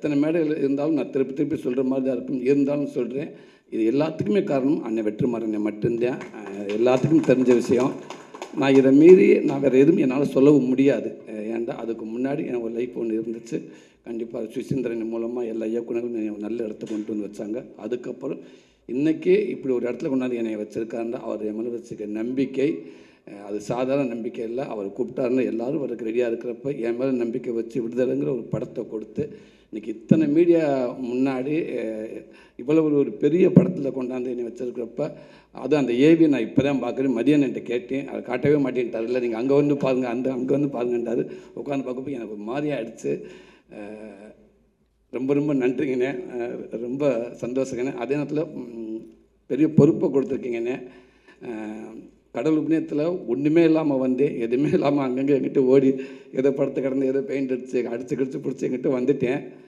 எத்தனை மேடைகள் இருந்தாலும் நான் திருப்பி திருப்பி சொல்கிற மாதிரி தான் இருக்கும். இருந்தாலும் சொல்கிறேன், இது எல்லாத்துக்குமே காரணம் அண்ணன் வெற்றிமாறன் மட்டும்தான். எல்லாத்துக்கும் தெரிஞ்ச விஷயம். நான் இதை மீறி நான் வேறு எதுவும் என்னால் சொல்லவும் முடியாது. ஏன்டா அதுக்கு முன்னாடி எனக்கு ஒரு லைஃப் ஒன்று இருந்துச்சு. கண்டிப்பாக சுசீந்திரன் மூலமாக எல்லா இயக்குனர்களும் நல்ல இடத்துக்கு கொண்டு வந்து வச்சாங்க. அதுக்கப்புறம் இன்றைக்கி இப்படி ஒரு இடத்துல கொண்டாந்து என்னை வச்சுருக்காருன்னா அவர் என் மேலே வச்சுக்க நம்பிக்கை அது சாதாரண நம்பிக்கை இல்லை. அவர் கூப்பிட்டாருன்னு எல்லோரும் வரக்கு ரெடியாக இருக்கிறப்ப என் மேலே நம்பிக்கை வச்சு விடுதலைங்கிற ஒரு படத்தை கொடுத்து இன்றைக்கி இத்தனை மீடியா முன்னாடி இவ்வளோ ஒரு பெரிய படத்தில் கொண்டாந்து என்னை வச்சுருக்கிறப்ப அது அந்த ஏவி நான் இப்போ தான் பார்க்குறேன். மதியம் என்கிட்ட கேட்டேன், அதை காட்டவே மாட்டேன்ட்டார். இல்லை நீங்கள் அங்கே வந்து பாருங்கள், அங்கே வந்து பாருங்கன்றார். உட்காந்து பார்க்கப்போ எனக்கு ஒரு மாதிரியாக ஆகிடுச்சு. ரொம்ப ரொம்ப நன்றிங்கண்ணே, ரொம்ப சந்தோஷங்கண்ணே. அதே நேரத்தில் பெரிய பொறுப்பை கொடுத்துருக்கீங்கண்ணே. கடல் உபநயத்தில் ஒன்றுமே இல்லாமல் வந்தேன், எதுவுமே இல்லாமல் அங்கங்கே எங்கிட்ட ஓடி ஏதோ படத்தை கடந்து ஏதோ பெயிண்ட் அடித்து கிடிச்சு பிடிச்சி எங்கிட்ட வந்துட்டேன்.